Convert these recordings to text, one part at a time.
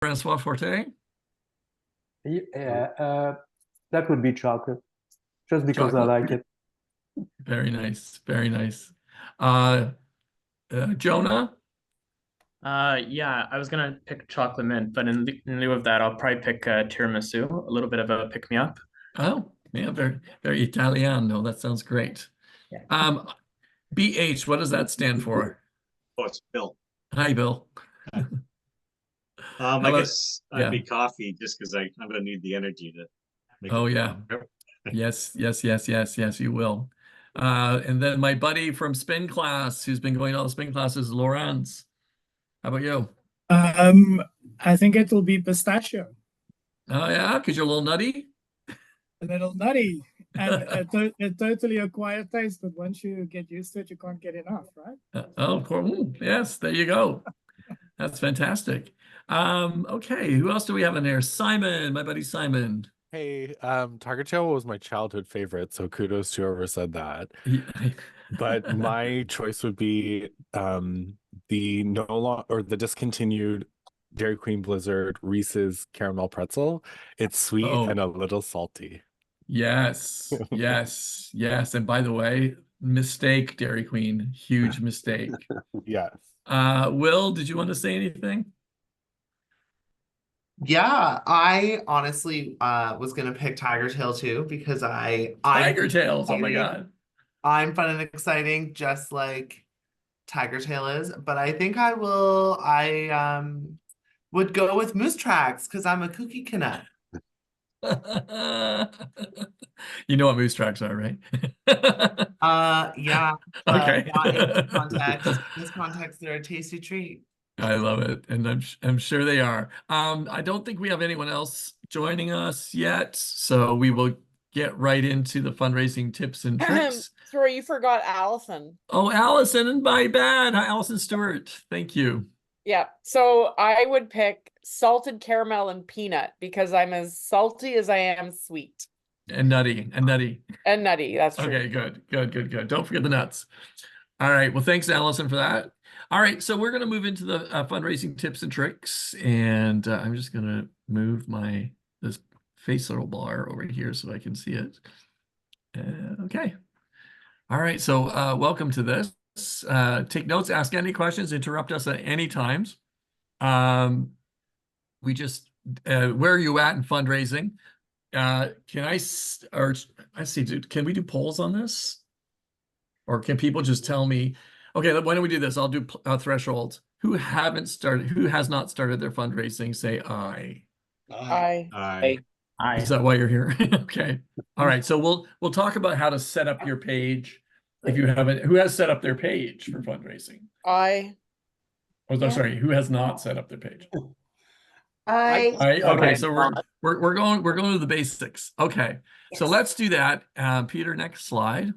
Francois Forte? Yeah, that would be chocolate, just because I Chocolate? like it. Very nice. Very nice. Uh, Jonah? Yeah, I was gonna pick chocolate mint, but in lieu of that, I'll probably pick tiramisu, a little bit of a pick me up. Oh, yeah, very, very Italiano. That sounds great. Yeah. BH, what does that stand for? Oh, it's Bill. Hi, Bill. I Hello. guess I'd Yeah. be coffee just because I'm going to need the energy to make Oh, it. yeah. Yes, yes, yes, yes, yes, you will. And then my buddy from spin class, who's been going to all the spin classes, Lawrence. How about you? Um, I think it will be pistachio. Oh, yeah, because you're a little nutty? A little nutty and a totally acquired taste, but once you get used to it, you can't get enough, right? Oh, cool. Yes, there you go. That's fantastic. Okay, who else do we have in there? Simon, my buddy Simon. Hey, Tiger Tail was my childhood favorite, so kudos to whoever said that. But my choice would be the no long or the discontinued Dairy Queen Blizzard Reese's caramel pretzel. It's sweet and a little salty. Yes, yes, yes. And by the way, mistake, Dairy Queen. Huge mistake. Yes. Will, did you want to say anything? Yeah, I honestly was gonna pick Tiger Tail too because I'm Tiger Tails, oh my God. I'm fun and exciting, just like Tiger Tail is. But I think I would go with Moose Tracks because I'm a kooky Canuck. You know what moose tracks are, right? Yeah, but Okay. not in this context. In this context, they're a tasty treat. I love it, and I'm sure they are. I don't think we have anyone else joining us yet, so we will get right into the fundraising tips and tricks. Sorry, you forgot Allison. Oh, Allison, and my bad. Hi, Allison Stewart. Thank you. Yeah, so I would pick salted caramel and peanut because I'm as salty as I am sweet. And nutty, and nutty. And nutty, that's true. Okay, good, good, good, good. Don't forget the nuts. All right, well, thanks, Allison, for that. All right, so we're going to move into the fundraising tips and tricks, and I'm just going to move this face little bar over here so I can see it. Okay. All right, so welcome to this. Take notes, ask any questions, interrupt us at any times. We just, where are you at in fundraising? Can we do polls on this? Or can people just tell me, okay, why don't we do this? I'll do thresholds. Who has not started their fundraising, say aye. Aye. Is that why you're here? Okay. All right. So we'll talk about how to set up your page. If you haven't, who has set up their page for fundraising? Aye. Oh, no, sorry, who has not set up their page? I Okay, so we're going to the basics. Okay. So let's do that. Peter, next slide.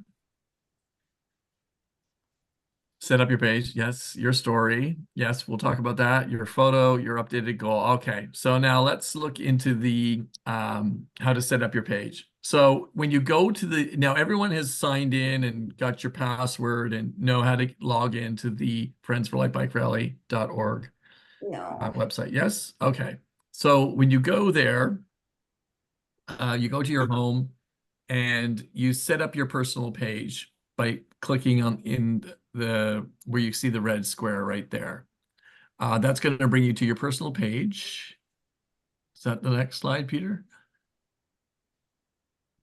Set up your page. Yes. Your story. Yes. We'll talk about that. Your photo, your updated goal. Okay. So now let's look into the how to set up your page. So when you go to now everyone has signed in and got your password and know how to log into the friendsforlifebikeRally.org website. Yes. Okay. So when you go there, you go to your home and you set up your personal page by clicking on where you see the red square right there. That's going to bring you to your personal page. Is that the next slide, Peter?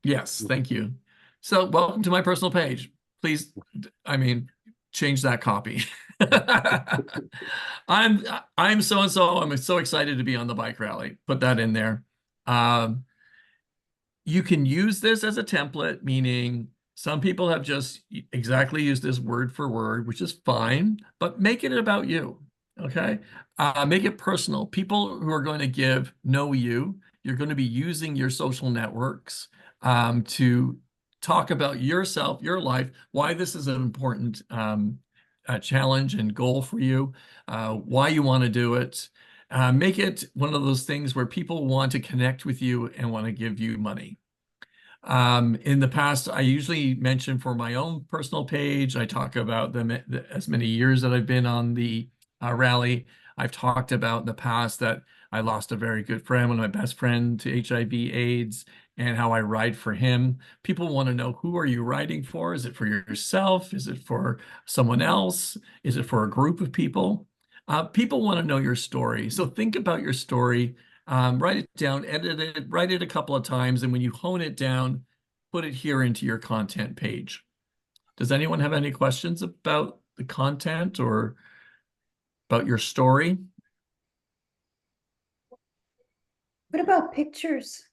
Yes, thank you. So welcome to my personal page. Please, change that copy. I'm so-and-so. I'm so excited to be on the bike rally. Put that in there. You can use this as a template, meaning some people have just exactly used this word for word, which is fine, but make it about you, okay? Make it personal. People who are going to give know you. You're going to be using your social networks to talk about yourself, your life, why this is an important challenge and goal for you, why you want to do it. Make it one of those things where people want to connect with you and want to give you money. In the past, I usually mention for my own personal page, I talk about as many years that I've been on the rally. I've talked about in the past that I lost a very good friend, one of my best friend to HIV/AIDS, and how I write for him. People want to know, who are you writing for? Is it for yourself? Is it for someone else? Is it for a group of people? People want to know your story. So think about your story, write it down, edit it, write it a couple of times, and when you hone it down, put it here into your content page. Does anyone have any questions about the content or about your story? What about pictures?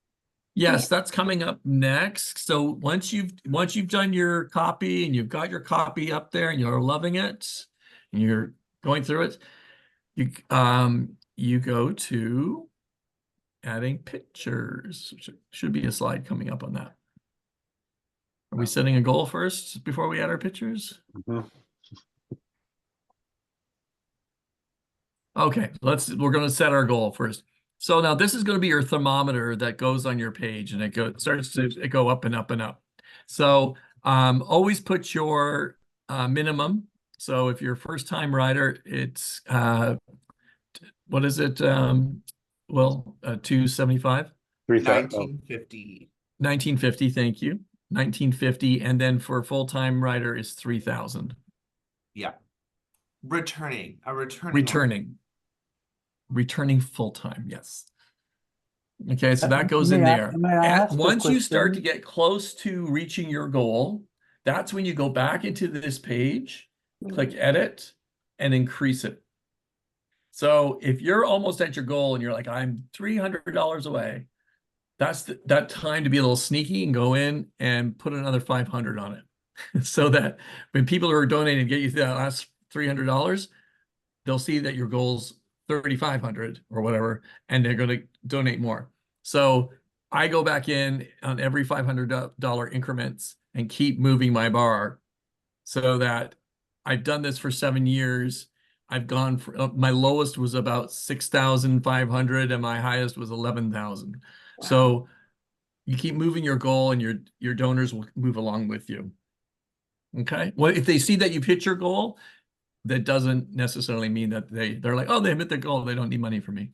Yes, that's coming up next. So once you've done your copy and you've got your copy up there and you're loving it and you're going through it, you go to adding pictures. Should be a slide coming up on that. Are we setting a goal first before we add our pictures? Okay, we're going to set our goal first. So now this is going to be your thermometer that goes on your page, and it starts to go up and up and up. So always put your minimum. So if you're a first-time writer, it's what is it? 275? 1950. 1950, thank you. 1950, and then for a full-time writer is 3,000. Yeah. Returning full-time, yes. Okay, so that goes in May I- there. may I And ask a once you start to question? get close to reaching your goal, that's when you go back into this page, click edit, and increase it. So if you're almost at your goal and you're like, I'm $300 away, that's that time to be a little sneaky and go in and put another 500 on it. So that when people who are donating get you that last $300, they'll see that your goal's 3,500 or whatever, and they're going to donate more. So I go back in on every $500 increments and keep moving my bar, so that I've done this for 7 years. I've gone for my lowest was about 6,500 and my highest was 11,000. Wow. So you keep moving your goal, and your donors will move along with you. Okay. Well, if they see that you've hit your goal, that doesn't necessarily mean that they're like, oh, they hit their goal, they don't need money from me.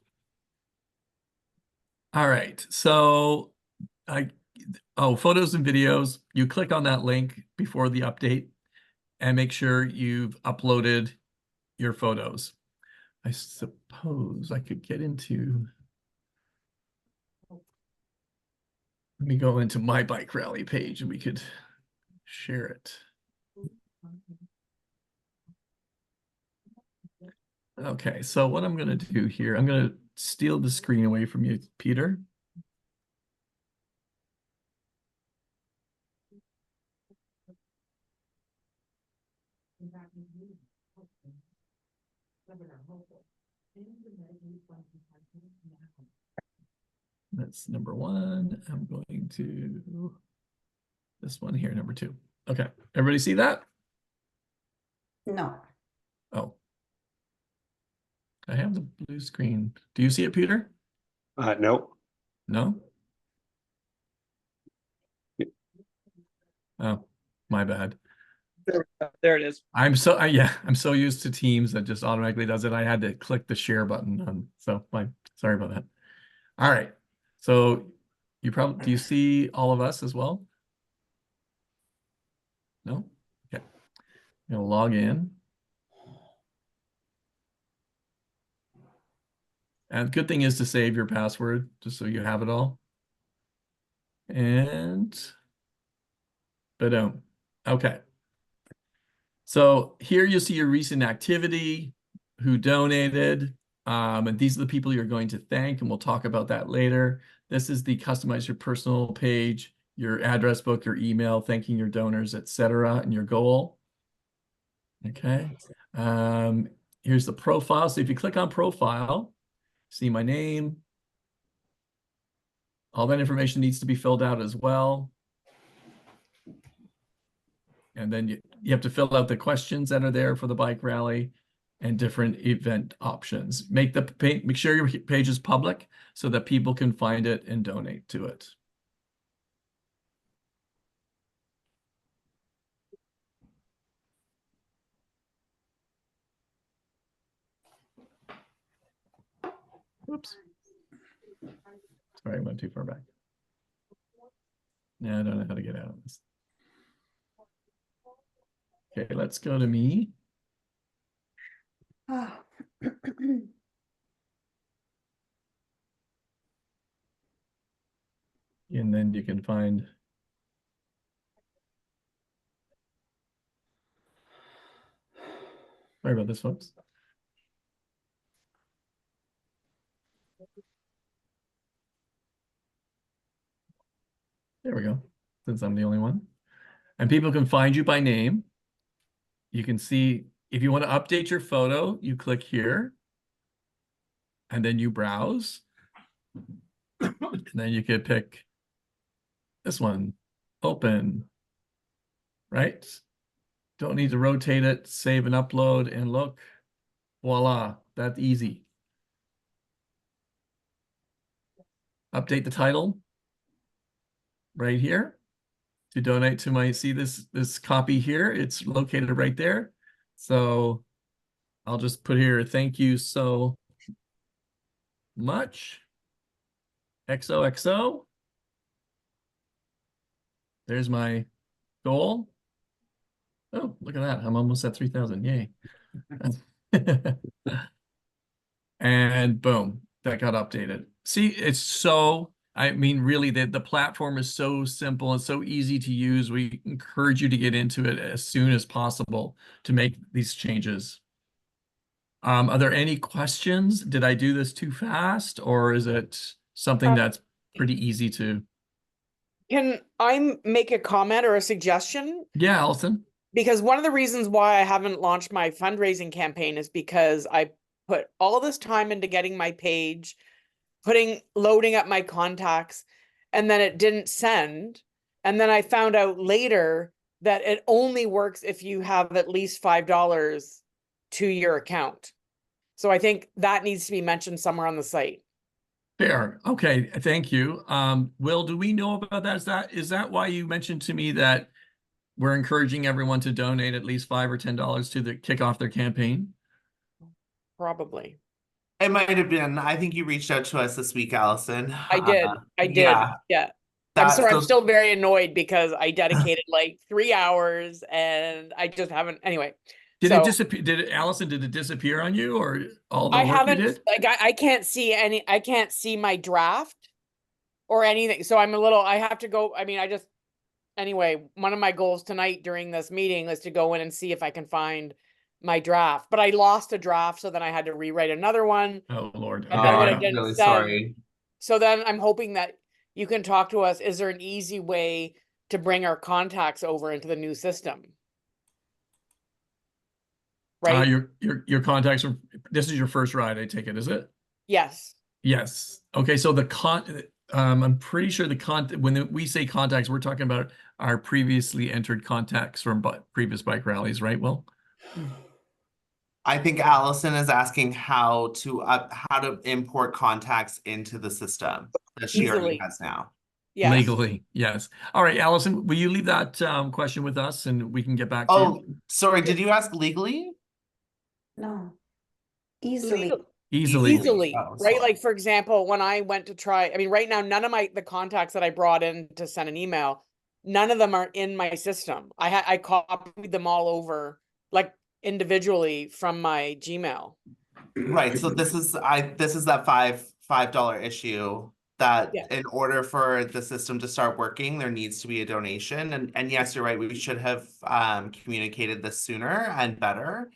All right. So photos and videos, you click on that link before the update and make sure you've uploaded your photos. I suppose I could get into, let me go into my bike rally page and we could share it. Okay, so what I'm going to do here, I'm going to steal the screen away from you, Peter. That's number 1. I'm going to this one here, number 2. Okay, everybody see that? No. Oh, I have the blue screen. Do you see it, Peter? No. No? Oh, my bad. There it is. I'm so used to Teams that just automatically does it. I had to click the share button sorry about that. All right. So do you see all of us as well? No? Okay. I'm gonna log in. And the good thing is to save your password just so you have it all. And boom. Okay. So here you see your recent activity, who donated, and these are the people you're going to thank, and we'll talk about that later. This is the customize your personal page, your address book, your email, thanking your donors, etc., and your goal. Okay. Here's the profile. So if you click on profile, see my name. All that information needs to be filled out as well. And then you have to fill out the questions that are there for the bike rally and different event options. Make sure your page is public so that people can find it and donate to it. Oops. Sorry, I went too far back. Yeah, I don't know how to get out of this. Okay, let's go to me. Ah. And then you can find. Sorry about this, folks. There we go, since I'm the only one. And people can find you by name. You can see, if you want to update your photo, you click here. And then you browse. And then you could pick this one, open, right? Don't need to rotate it, save and upload, and look, voila, that's easy. Update the title right here to donate to my, see this copy here, it's located right there. So I'll just put here, thank you so much. XOXO. There's my goal. Oh, look at that. I'm almost at 3,000. Yay. And boom, that got updated. See, it's so, I mean, really, the platform is so simple and so easy to use. We encourage you to get into it as soon as possible to make these changes. Are there any questions? Did I do this too fast, or is it something that's pretty easy to? Can I make a comment or a suggestion? Yeah, Allison. Because one of the reasons why I haven't launched my fundraising campaign is because I put all this time into getting my page, loading up my contacts, and then it didn't send. And then I found out later that it only works if you have at least $5 to your account. So I think that needs to be mentioned somewhere on the site. Fair. Okay, thank you. Will, do we know about that? Is that why you mentioned to me that we're encouraging everyone to donate at least $5 or $10 to kick off their campaign? Probably. It might have been. I think you reached out to us this week, Allison. I did. Yeah. Yeah. That- I'm sorry, so- I'm still very annoyed because I dedicated like 3 hours and I just haven't. Anyway, Did so it disappear? Allison, did it disappear on you, or all the I work you haven't, did? like, I can't see I can't see my draft or anything. So I'm a little, I have to go. I mean, anyway, one of my goals tonight during this meeting is to go in and see if I can find my draft, but I lost a draft. So then I had to rewrite another one. Oh, Lord. And Okay, then when yeah. it didn't really send, sorry. so then I'm hoping that you can talk to us. Is there an easy way to bring our contacts over into the new system? Right? Your contacts are, this is your first ride, I take it, is it? Yes. Yes. Okay, so I'm pretty sure when we say contacts, we're talking about our previously entered contacts from previous bike rallies, right, Will? I think Allison is asking how to import contacts into the system that she already Easily. has now. Yes. Legally, yes. All right, Allison, will you leave that question with us and we can get back to you? Oh, sorry. Did you ask legally? No, easily. Easily. Easily, Oh, right? sorry. Like, for example, when I went to try, I mean, right now, none of the contacts that I brought in to send an email, none of them are in my system. I copied them all over, like, individually from my Gmail. Right. So this is that $5 issue that Yeah. in order for the system to start working, there needs to be a donation. And yes, you're right. We should have communicated this sooner and better.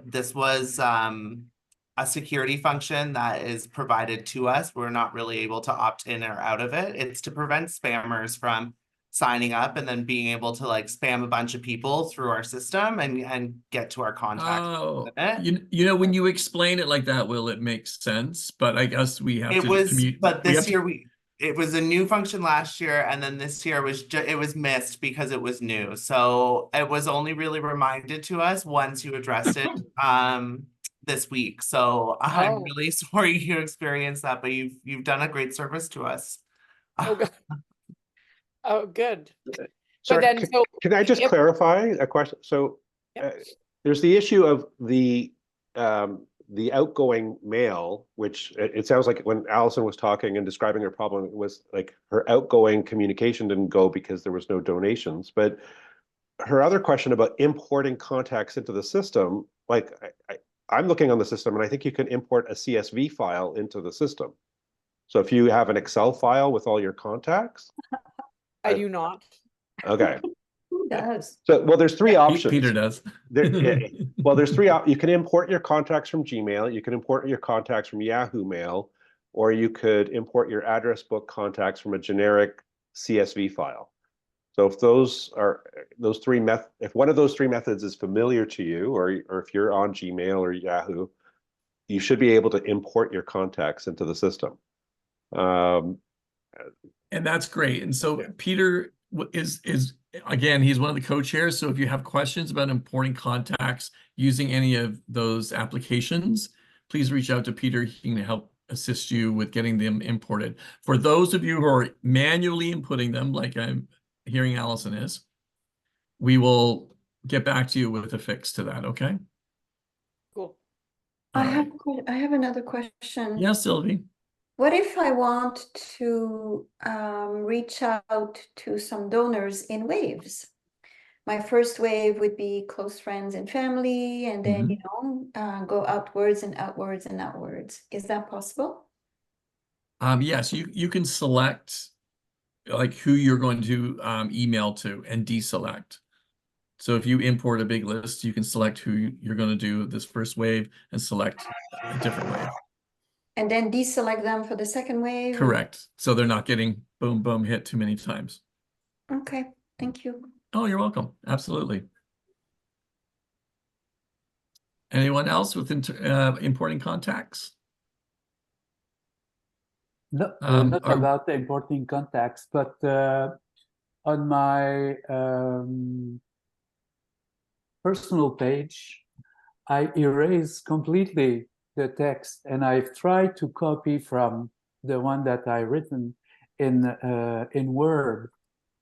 This was a security function that is provided to us. We're not really able to opt in or out of it. It's to prevent spammers from signing up and then being able to like spam a bunch of people through our system and get to our contacts. Oh, you know, when you explain it like that, Will, it makes sense, but I guess we have It to was, commute. but this year it was a new function last year, and then this year it was missed because it was new. So it was only really reminded to us once you addressed it this week. So I'm Oh. really sorry you experienced that, but you've done a great service to us. Oh, good. Oh, good. Sorry, then, so can I just if- clarify a question? So Yep. there's the issue of the the outgoing mail, which it sounds like when Allison was talking and describing her problem, it was like her outgoing communication didn't go because there was no donations. But her other question about importing contacts into the system, like I'm looking on the system and I think you can import a CSV file into the system. So if you have an Excel file with all your contacts. I do not. Okay. Who does? So, well, there's three options. Peter does. Well, there's three. You can import your contacts from Gmail. You can import your contacts from Yahoo Mail, or you could import your address book contacts from a generic CSV file. So if if one of those three methods is familiar to you, or if you're on Gmail or Yahoo, you should be able to import your contacts into the system. And that's great. And so Peter is again, he's one of the co-chairs. So if you have questions about importing contacts using any of those applications, please reach out to Peter. He can help assist you with getting them imported. For those of you who are manually inputting them, like I'm hearing Allison is, we will get back to you with a fix to that. Okay. Cool. I have another question. Yes, Sylvie. What if I want to reach out to some donors in waves? My first wave would be close friends and family, and then, you know, go outwards and outwards and outwards. Is that possible? Yes, you can select like who you're going to email to and deselect. So if you import a big list, you can select who you're going to do this first wave and select a different wave. And then deselect them for the second wave? Correct. So they're not getting boom, boom, hit too many times. Okay, thank you. Oh, you're welcome. Absolutely. Anyone else with importing contacts? No, not Are- about the importing contacts, but on my personal page, I erase completely the text, and I've tried to copy from the one that I written in Word,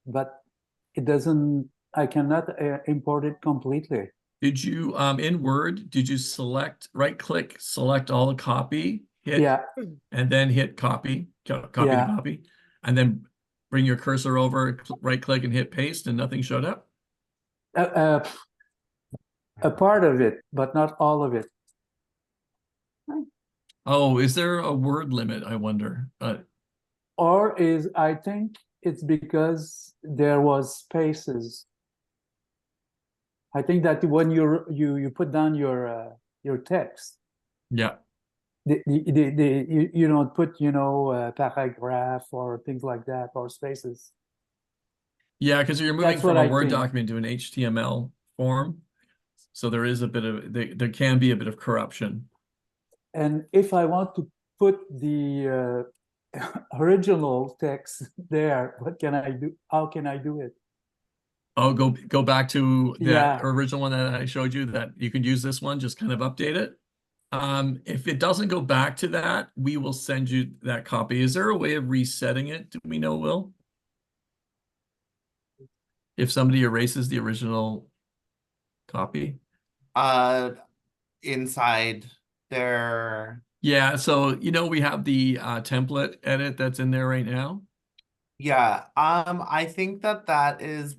but it doesn't. I cannot import it completely. Did you in Word, did you select, right click, select all the copy, hit, Yeah, and then hit copy to copy, and then bring your cursor over, right click and hit paste, and nothing showed up? a part of it, but not all of it. Oh, is there a word limit, I wonder? Or I think it's because there was spaces. I think that when you put down your text, Yeah. you don't put, you know, paragraph or things like that, or spaces. Yeah, because you're moving That's from what a I Word think. document to an HTML form. So there is a bit of, there can be a bit of corruption. And if I want to put the original text there, what can I do? How can I do it? Oh, go back to that Yeah. original one that I showed you, that you can use this one, just kind of update it. If it doesn't go back to that, we will send you that copy. Is there a way of resetting it? Do we know, Will? If somebody erases the original copy? Inside their, Yeah, so you know we have the template edit that's in there right now. yeah, I think that is,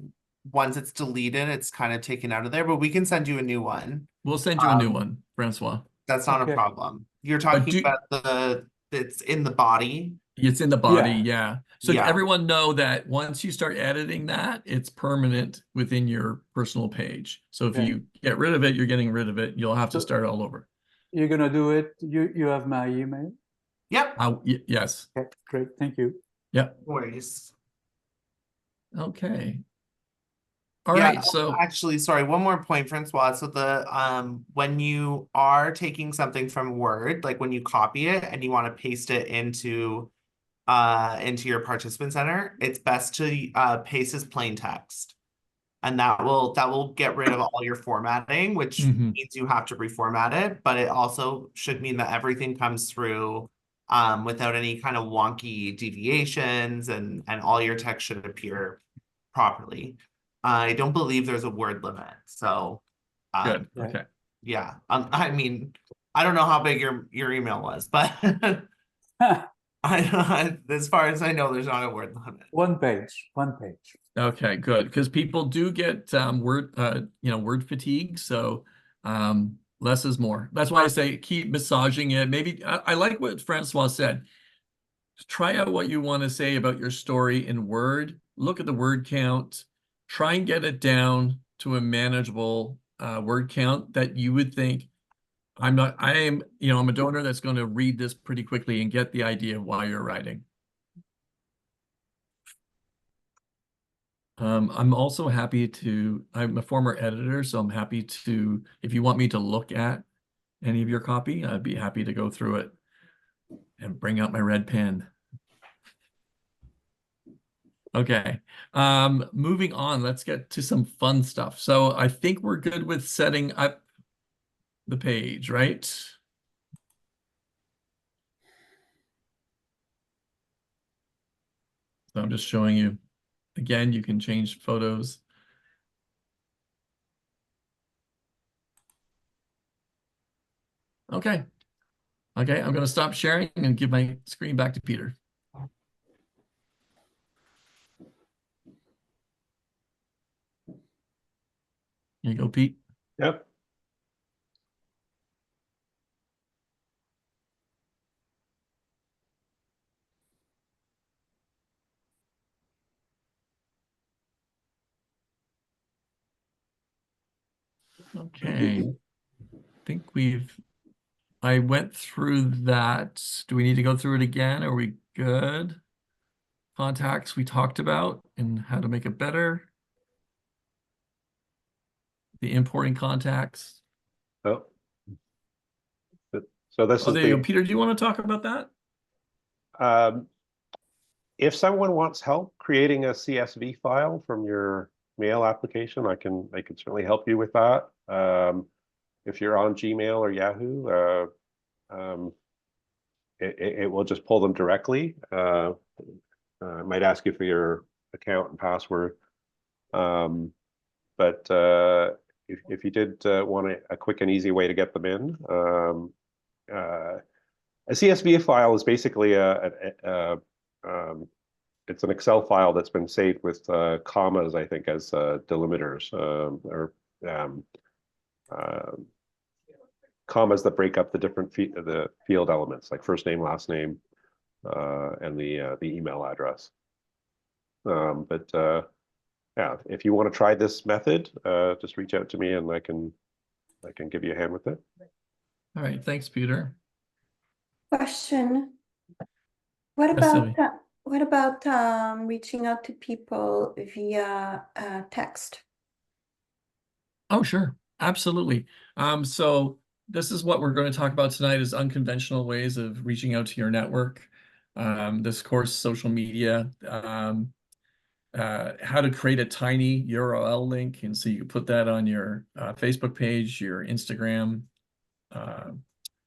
once it's deleted, it's kind of taken out of there, but we can send you a new one. We'll send you a new one, Francois. That's not Okay. a problem. You're talking about it's in the body. It's in the body, Yeah. yeah. So Yeah. everyone know that once you start editing that, it's permanent within your personal page. So if Okay. you get rid of it, you're getting rid of it. You'll have to So- start all over. You're gonna do it. You have my email. Yep. Yes. Okay, great. Thank you. Yep. No worries. Okay. All Yeah, right. So actually, sorry, one more point, Francois. So the when you are taking something from Word, like when you copy it and you want to paste it into your participant center, it's best to paste as plain text. And that will get rid of all your formatting, which means you have to reformat it, but it also should mean that everything comes through without any kind of wonky deviations, and all your text should appear properly. I don't believe there's a word limit, so good. Yeah. Okay. yeah. I mean, I don't know how big your email was, but as far as I know, there's not a word limit. One page. Okay, good. Because people do get word fatigue. So less is more. That's why I say keep massaging it. Maybe I like what Francois said. Try out what you want to say about your story in Word. Look at the word count. Try and get it down to a manageable word count that you would think I'm a donor that's going to read this pretty quickly and get the idea of why you're writing. I'm also happy to, I'm a former editor, so I'm happy to, if you want me to look at any of your copy, I'd be happy to go through it and bring out my red pen. Okay, moving on, let's get to some fun stuff. So I think we're good with setting up the page, right? So I'm just showing you. Again, you can change photos. Okay. Okay, I'm going to stop sharing and give my screen back to Peter. Here you go, Pete. Yep. Okay. I think I went through that. Do we need to go through it again? Are we good? Contacts we talked about and how to make it better. The importing contacts. Oh. So this is there you go. Peter, do you want to talk about that? If someone wants help creating a CSV file from your mail application, I can certainly help you with that. If you're on Gmail or Yahoo, it will just pull them directly. I might ask you for your account and password. But if you did want a quick and easy way to get them in, a CSV file is basically it's an Excel file that's been saved with commas, I think, as delimiters, or commas that break up the different the field elements, like first name, last name, and the email address. Yeah, if you want to try this method, just reach out to me and I can give you a hand with it. All right, thanks, Peter. Question. What about reaching out to people via text? Oh, sure. Absolutely. So this is what we're going to talk about tonight is unconventional ways of reaching out to your network. This course, social media, how to create a tiny URL link. And so you can put that on your Facebook page, your Instagram,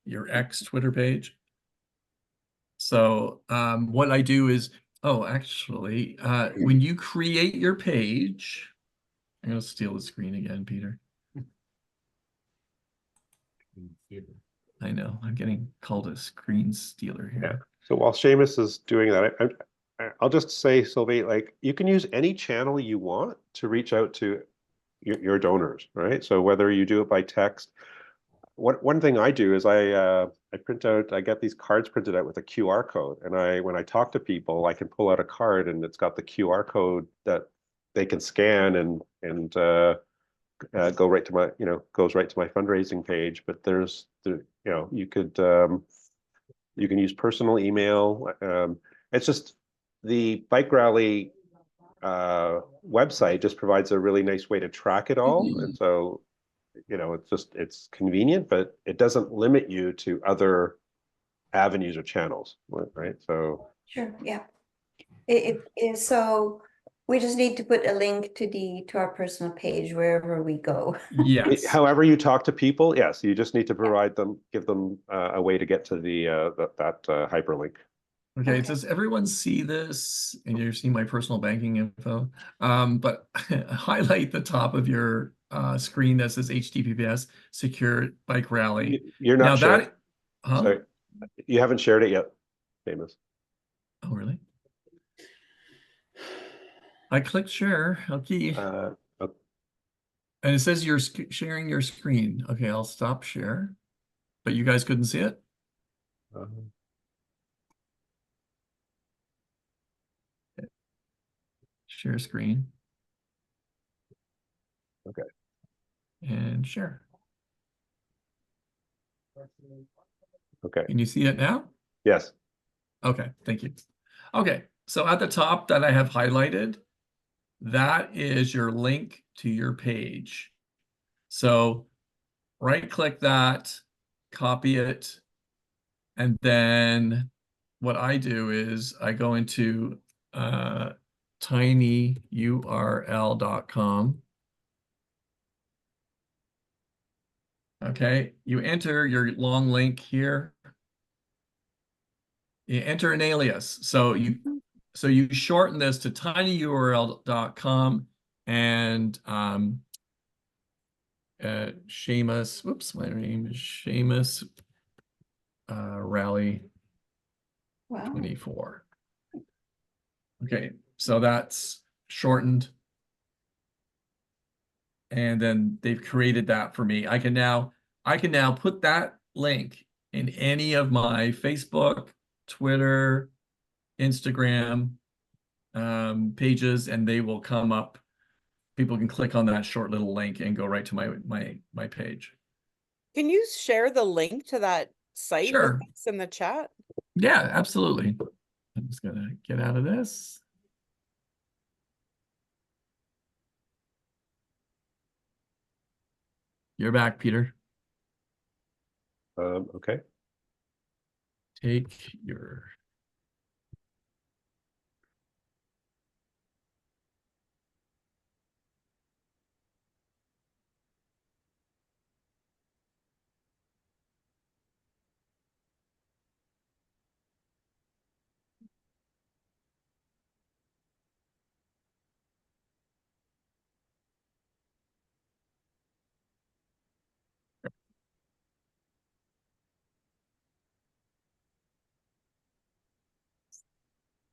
your X Twitter page. So what I do is, actually, when you create your page, I'm going to steal the screen again, Peter. I know, I'm getting called a screen stealer here. Yeah. So while Seamus is doing that, I'll just say, Sylvie, like you can use any channel you want to reach out to your donors, right? So whether you do it by text, one thing I do is I get these cards printed out with a QR code, and when I talk to people, I can pull out a card and it's got the QR code that they can scan and go right to my goes right to my fundraising page. But you can use personal email. It's just the Bike Rally website just provides a really nice way to track it all, and so it's convenient, but it doesn't limit you to other avenues or channels, right? So sure, yeah. It is so. We just need to put a link to our personal page wherever we go. Yes. However you talk to people, yes, you just need to provide them, give them a way to get to that hyperlink. Okay, does everyone see this? And you're seeing my personal banking info. But highlight the top of your screen that says HTTPS secure bike rally. You're Now not sharing. that, huh? Sorry, you haven't shared it yet, Famous. Oh, really? I clicked share. Okay. Okay. And it says you're sharing your screen. Okay, I'll stop share. But you guys couldn't see it? Share screen. Okay. And share. Okay. Can you see it now? Yes. Okay, thank you. Okay, so at the top that I have highlighted, that is your link to your page. So right click that, copy it, and then what I do is I go into tinyurl.com. Okay, you enter your long link here. You enter an alias. So you shorten this to tinyurl.com and Seamus, whoops, my name is Seamus Rally Wow. 24. Okay, so that's shortened. And then they've created that for me. I can now put that link in any of my Facebook, Twitter, Instagram pages, and they will come up. People can click on that short little link and go right to my page. Can you share the link to that site with Sure. us in the chat? Yeah, absolutely. I'm just gonna get out of this. You're back, Peter. Okay. Take your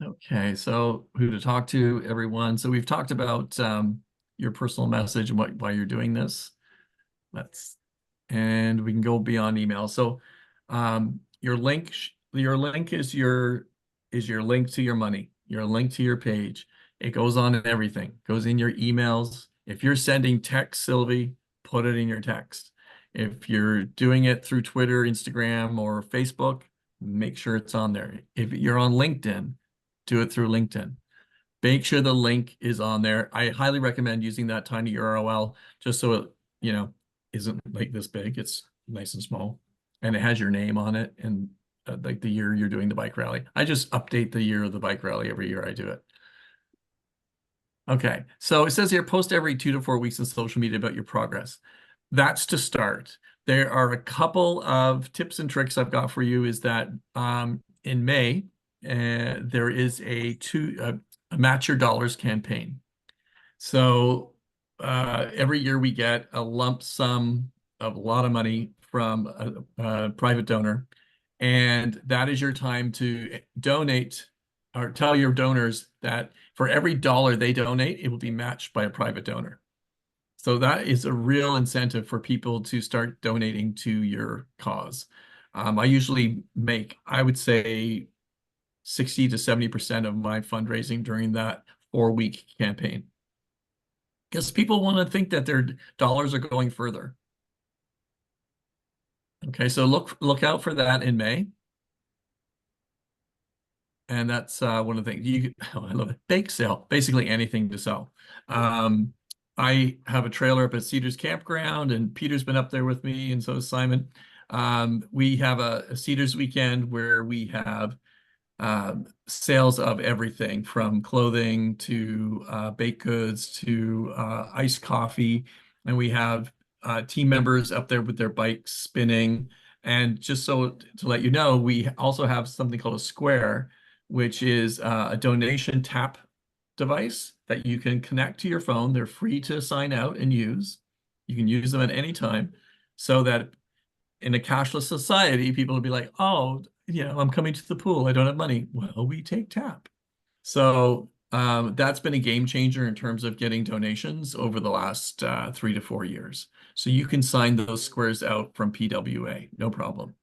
Okay, so who to talk to, everyone. So we've talked about your personal message and why you're doing this. And we can go beyond email. So your link is your link to your money, your link to your page. It goes on in everything, goes in your emails. If you're sending text, Sylvie, put it in your text. If you're doing it through Twitter, Instagram, or Facebook, make sure it's on there. If you're on LinkedIn, do it through LinkedIn. Make sure the link is on there. I highly recommend using that tiny URL just so it, isn't like this big. It's nice and small, and it has your name on it and like the year you're doing the bike rally. I just update the year of the bike rally every year I do it. Okay, so it says here, post every 2 to 4 weeks in social media about your progress. That's to start. There are a couple of tips and tricks I've got for you is that in May, there is a Match Your Dollars campaign. So every year we get a lump sum of a lot of money from a private donor, and that is your time to donate or tell your donors that for every dollar they donate, it will be matched by a private donor. So that is a real incentive for people to start donating to your cause. I usually make, I would say, 60 to 70% of my fundraising during that 4-week campaign. Because people want to think that their dollars are going further. Okay, so look out for that in May. And that's one of the things I love it. Bake sale, basically anything to sell. I have a trailer up at Cedars Campground, and Peter's been up there with me, and so is Simon. We have a Cedars weekend where we have sales of everything from clothing to baked goods to iced coffee. And we have team members up there with their bikes spinning. And just so to let you know, we also have something called a Square, which is a donation tap device that you can connect to your phone. They're free to sign out and use. You can use them at any time, so that in a cashless society, people will be like, oh, I'm coming to the pool. I don't have money. Well, we take tap. So that's been a game changer in terms of getting donations over the last 3 to 4 years. So you can sign those squares out from PWA, no problem.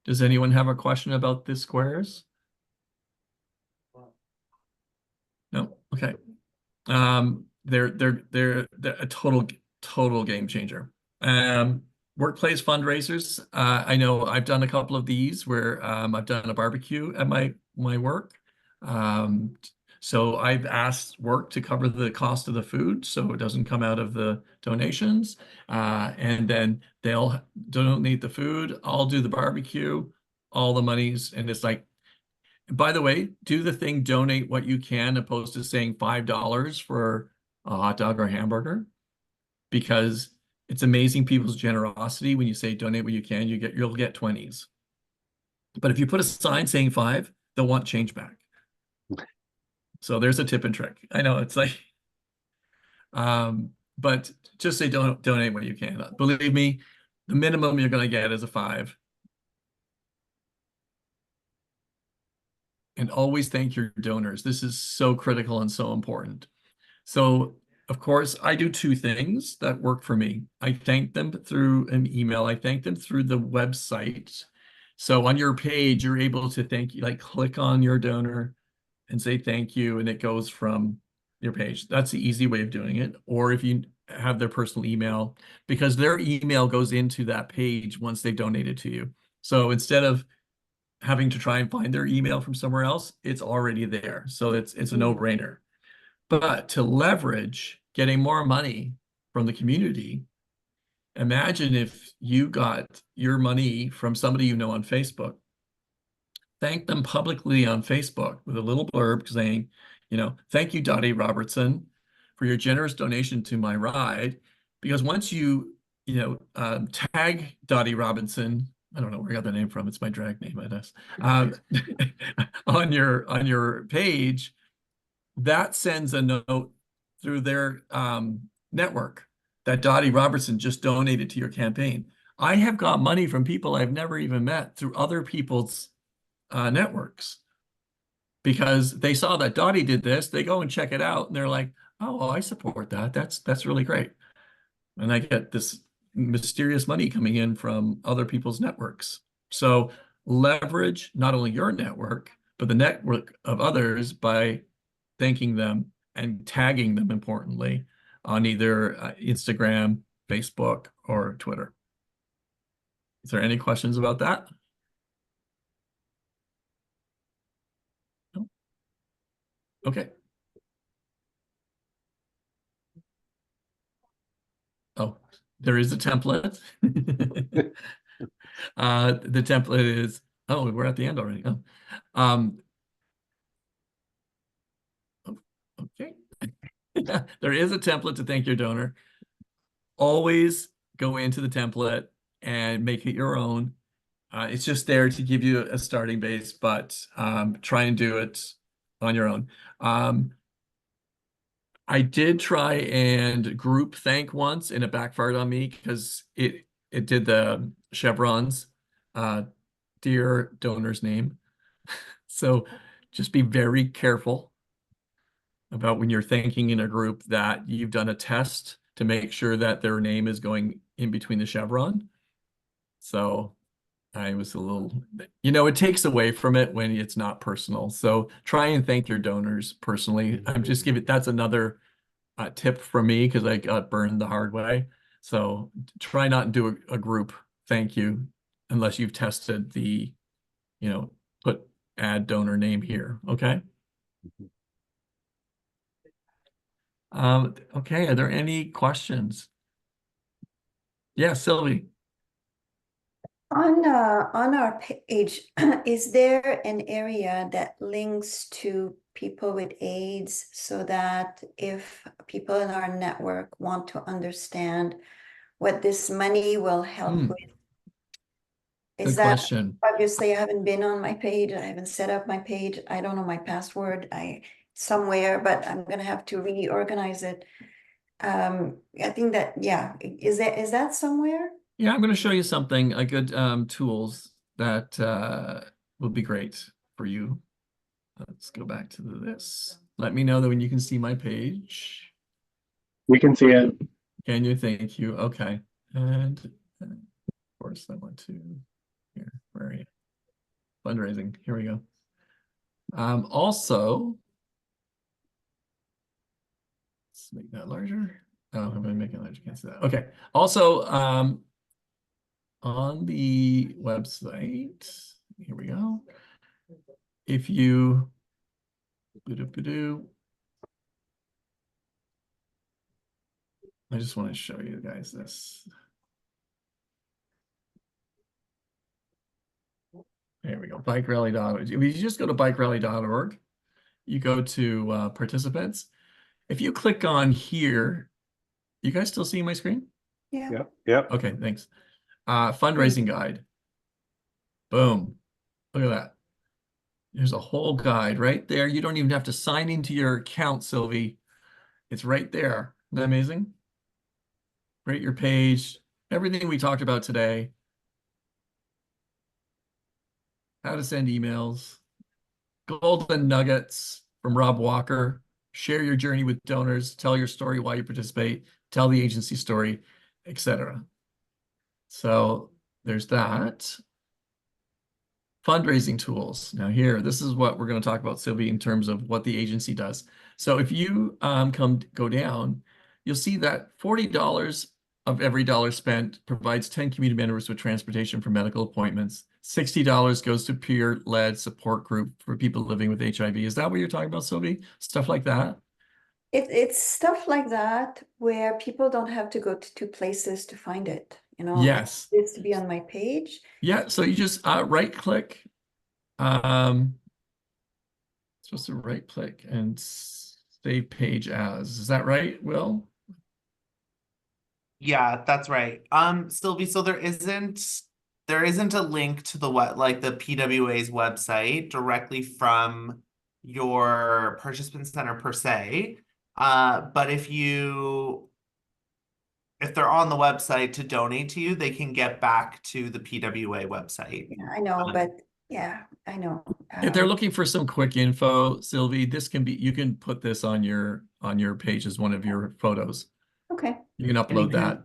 Does anyone have a question about the squares? No? Okay. They're a total game changer. Workplace fundraisers. I know I've done a couple of these where I've done a barbecue at my work. So I've asked work to cover the cost of the food, so it doesn't come out of the donations. And then they'll donate the food. I'll do the barbecue, all the monies, and it's like, by the way, do the thing, donate what you can, opposed to saying $5 for a hot dog or a hamburger, because it's amazing people's generosity. When you say donate what you can, you'll get 20s. But if you put a sign saying 5, they'll want change back. So there's a tip and trick. I know it's like, but just say donate what you can. Believe me, the minimum you're going to get is a 5. And always thank your donors. This is so critical and so important. So, of course, I do 2 things that work for me. I thank them through an email. I thank them through the website. So on your page, you're able to click on your donor and say thank you, and it goes from your page. That's the easy way of doing it. Or if you have their personal email, because their email goes into that page once they've donated to you. So instead of having to try and find their email from somewhere else, it's already there. So it's a no-brainer. But to leverage getting more money from the community, imagine if you got your money from somebody you know on Facebook. Thank them publicly on Facebook with a little blurb saying, thank you, Dottie Robertson, for your generous donation to my ride. Because once you tag Dottie Robinson, I don't know where I got the name from. It's my drag name, I guess. On your page, that sends a note through their network that Dottie Robertson just donated to your campaign. I have got money from people I've never even met through other people's networks, because they saw that Dottie did this. They go and check it out, and they're like, oh, well, I support that. That's really great. And I get this mysterious money coming in from other people's networks. So leverage not only your network, but the network of others by thanking them and tagging them, importantly, on either Instagram, Facebook, or Twitter. Is there any questions about that? No? Okay. Oh, there is a template. The template is, we're at the end already. Okay. There is a template to thank your donor. Always go into the template and make it your own. It's just there to give you a starting base, but try and do it on your own. I did try and group thank once, and it backfired on me because it did the chevrons, dear donor's name. So just be very careful about when you're thanking in a group that you've done a test to make sure that their name is going in between the chevron. So I was a little, it takes away from it when it's not personal. So try and thank your donors personally. I'm just giving, that's another tip from me, because I got burned the hard way. So try not to do a group thank you unless you've tested the, put add donor name here. Okay. Okay. Are there any questions? Yeah, Sylvie. On our page, is there an area that links to people with AIDS, so that if people in our network want to understand what this money will help with? Is Good that question. obviously I haven't been on my page, I haven't set up my page, I don't know my password, somewhere, but I'm gonna have to reorganize it. I think that, yeah, is that somewhere? Yeah, I'm going to show you something, a good tools that will be great for you. Let's go back to this. Let me know that when you can see my page. We can see it. Can you? Thank you. Okay. And of course, I want to here. Where are you? Fundraising. Here we go. Also, let's make that larger. Oh, I'm going to make it larger. Can't see that. Okay. Also, on the website, here we go. If you I just want to show you guys this. There we go, bikerally.org. If you just go to bikerally.org, you go to participants. If you click on here, you guys still see my screen? Yeah. Yep, yep. Okay, thanks. Fundraising guide. Boom. Look at that. There's a whole guide right there. You don't even have to sign into your account, Sylvie. It's right there. Isn't that amazing? Rate your page, everything we talked about today. How to send emails, golden nuggets from Rob Walker, share your journey with donors, tell your story, why you participate, tell the agency story, etc. So there's that. Fundraising tools. Now here, this is what we're going to talk about, Sylvie, in terms of what the agency does. So if you go down, you'll see that $40 of every dollar spent provides 10 community members with transportation for medical appointments. $60 goes to peer-led support group for people living with HIV. Is that what you're talking about, Sylvie? Stuff like that? It's stuff like that where people don't have to go to two places to find it, you know? Yes. It's to be on my page. Yeah, so you just right-click. Supposed to right-click and save page as. Is that right, Will? Yeah, that's right. Sylvie, so there isn't a link to the the PWA's website directly from your participant center per se. But if they're on the website to donate to you, they can get back to the PWA website. Yeah, I know, but yeah, I know. If they're looking for some quick info, Sylvie, this can be, you can put this on your page as one of your photos. Okay. You can upload that.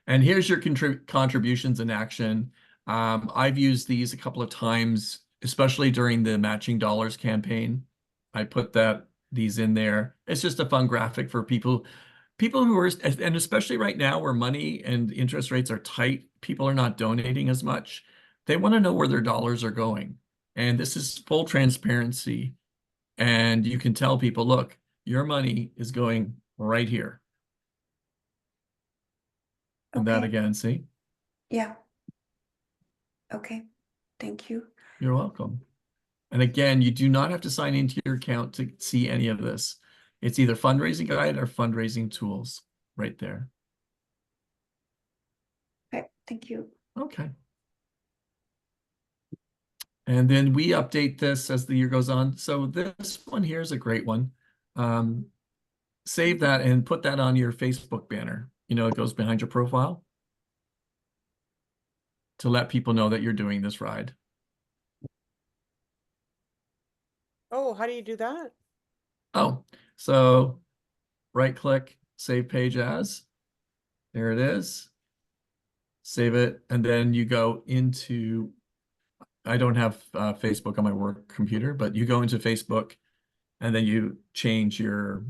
And here's your contributions in action. I've used these a couple of times, especially during the Matching Dollars campaign. I put these in there. It's just a fun graphic for people who are, and especially right now where money and interest rates are tight, people are not donating as much. They want to know where their dollars are going. And this is full transparency. And you can tell people, look, your money is going right here. And that again, see? Yeah. Okay. Thank you. You're welcome. And again, you do not have to sign into your account to see any of this. It's either fundraising guide or fundraising tools right there. Okay. Thank you. Okay. And then we update this as the year goes on. So this one here is a great one. Save that and put that on your Facebook banner. You know, it goes behind your profile to let people know that you're doing this ride. Oh, how do you do that? Oh, so right click, save page as. There it is. Save it. And then you go into, I don't have Facebook on my work computer, but you go into Facebook and then you change your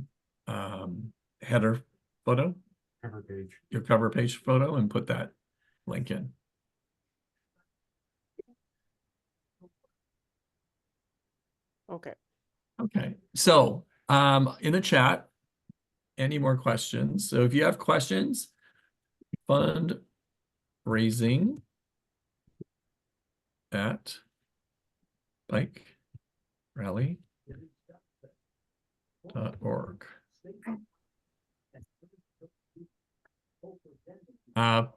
header photo, your cover page photo, and put that link in. Okay. Okay. So in the chat, any more questions? So if you have questions, fundraising at bikerally.org.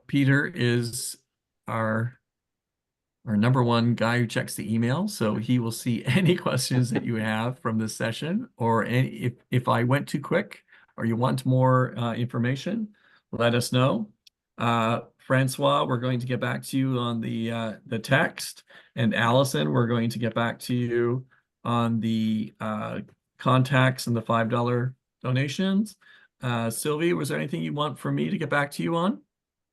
Peter is our number one guy who checks the email, so he will see any questions that you have from this session, or any, if I went too quick or you want more information, let us know. Francois, we're going to get back to you on the text, and Allison, we're going to get back to you on the contacts and the $5 donations. Sylvie, was there anything you want from me to get back to you on?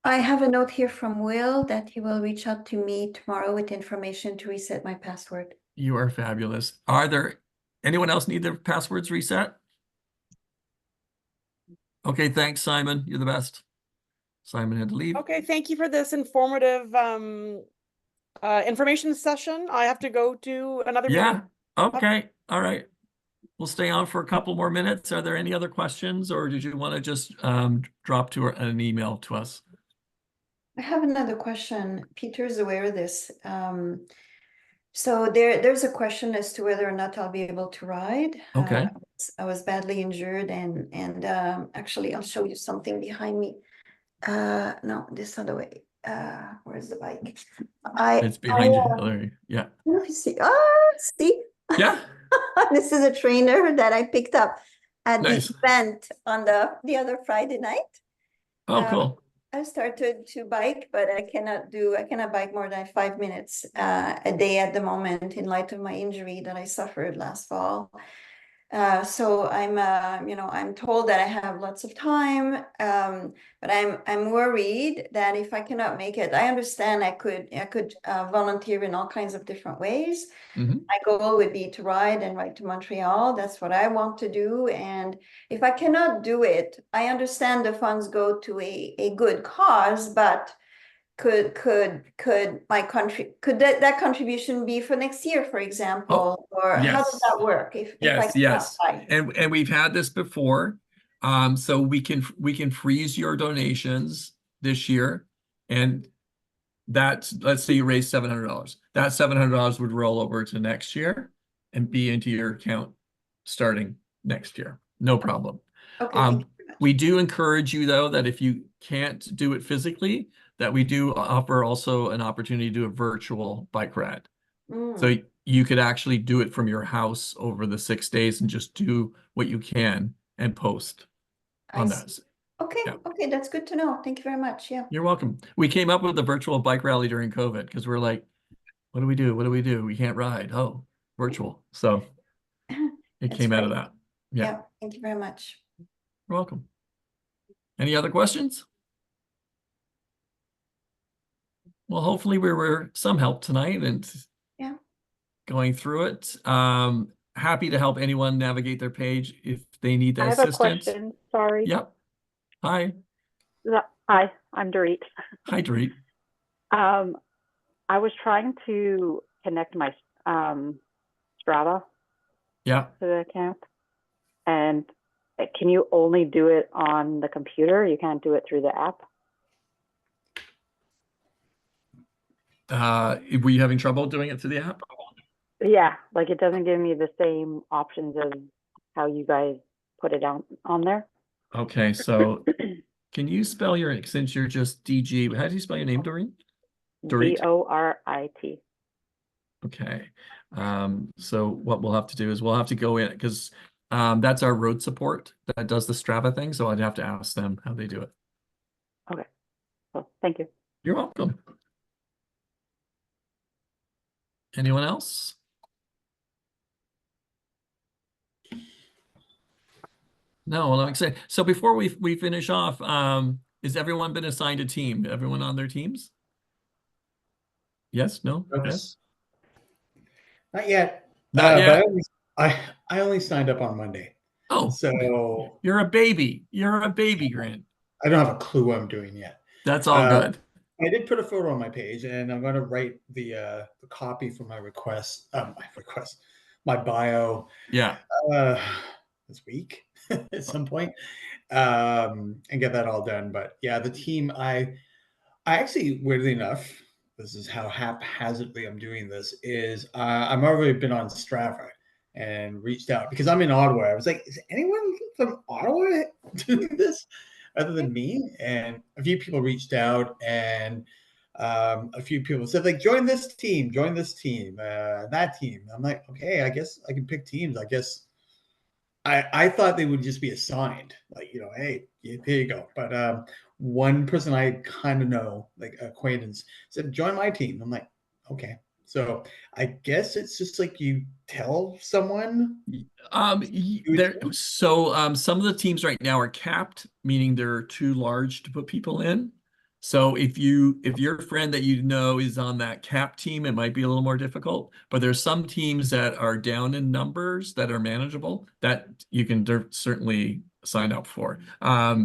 I have a note here from Will that he will reach out to me tomorrow with information to reset my password. You are fabulous. Are there anyone else need their passwords reset? Okay, thanks, Simon. You're the best. Simon had to leave. Okay, thank you for this informative information session. I have to go to another Yeah. meeting. Okay. All right. We'll stay on for a couple more minutes. Are there any other questions, or did you want to just drop to an email to us? I have another question. Peter's aware of this. So there's a question as to whether or not I'll be able to ride. Okay. I was badly injured, and actually I'll show you something behind me. No, this other way. Where's the bike? It's behind you, Larry. Yeah. Let me see. Oh, see. Yeah. This is a trainer that I picked up at Nice. the event on the other Friday night. Oh, cool. I started to bike, but I cannot bike more than 5 minutes a day at the moment in light of my injury that I suffered last fall. So I'm told that I have lots of time, but I'm worried that if I cannot make it, I understand I could volunteer in all kinds of different ways. Mhm. My goal would be to ride to Montreal. That's what I want to do. And if I cannot do it, I understand the funds go to a good cause, but could that contribution be for next year, for example, or how does yes. that work if I cannot Yes. buy? And we've had this before. So we can freeze your donations this year, and that's, let's say you raise $700. That $700 would roll over to next year and be into your account starting next year. No problem. Okay, thank you very much. We do encourage you, though, that if you can't do it physically, that we do offer also an opportunity to do a virtual bike ride. So you could actually do it from your house over the 6 days and just do what you can and post I on see. that. Okay, Yeah. okay, that's good to know. Thank you very much. Yeah. You're welcome. We came up with the virtual bike rally during COVID because we're like, what do we do? What do we do? We can't ride. Oh, virtual. So it That's came out of great. that. Yeah. Yeah, thank you very much. You're welcome. Any other questions? Well, hopefully we were some help tonight and Yeah. going through it. Happy to help anyone navigate their page if they need that I have a assistance. question. Sorry. Yep. Hi. Hi, I'm Dorit. Hi, Dorit. I was trying to connect my Strava Yeah. to the account, and can you only do it on the computer? You can't do it through the app? Were you having trouble doing it through the app? Yeah, like it doesn't give me the same options of how you guys put it on there. Okay, so can you spell your, since you're just DG, how do you spell your name, Dorit? Dorit. Dorit. Okay. So what we'll have to do is we'll have to go in because that's our road support that does the Strava thing. So I'd have to ask them how they do it. Okay. Well, thank you. You're welcome. Anyone else? No, well, I'm excited. So before we finish off, has everyone been assigned a team? Everyone on their teams? Yes, no, yes? Not yet. Not yet. But I only signed up on Monday. Oh, so you're a baby. You're a baby, Grant. I don't have a clue what I'm doing yet. That's all good. I did put a photo on my page, and I'm going to write the copy for my bio. Yeah. This week at some point, and get that all done. But yeah, the team. I actually, weirdly enough, this is how haphazardly I'm doing this. Is I've already been on Strava and reached out because I'm in Ottawa. I was like, is anyone from Ottawa doing this other than me? And a few people reached out, and a few people said, like, join this team, that team. I'm like, okay, I guess I can pick teams. I guess I thought they would just be assigned, like, you know, hey, here you go. But one person I kind of know, like acquaintance, said, join my team. I'm like, okay. So I guess it's just like you tell someone. Some of the teams right now are capped, meaning they're too large to put people in. So if your friend that you know is on that cap team, it might be a little more difficult. But there's some teams that are down in numbers that are manageable that you can certainly sign up for. How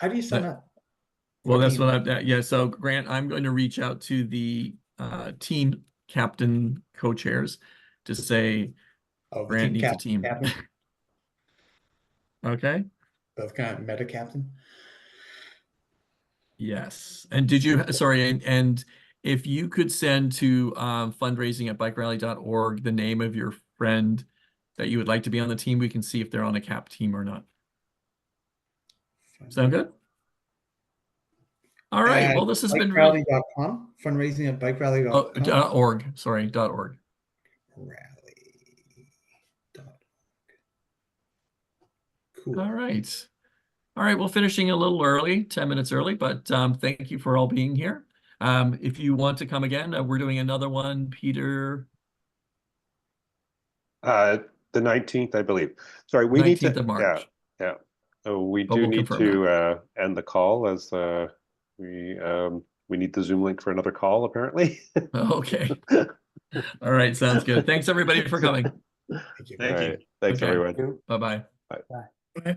do you sign up? Well, that's what yeah. So Grant, I'm going to reach out to the team captain co-chairs to say Grant needs a team. Okay. Both kind of meta captain. Yes. And and if you could send to fundraising at bikerally.org the name of your friend that you would like to be on the team, we can see if they're on a cap team or not. Sound good? All right. Well, this has been really fundraising at bikerally.com. .org. Sorry, .org. Cool. All right. All right. Well, finishing a little early, 10 minutes early, but thank you for all being here. If you want to come again, we're doing another one, Peter. The 19th, I believe. Sorry, we need to. 19th of March. Yeah. So we But do we'll need confirm to end the call as we need the Zoom link for another call, apparently. Okay. All right. Sounds good. Thanks everybody for coming. Thank you. All right. Thanks, Okay. everyone. Bye-bye. Bye. Bye.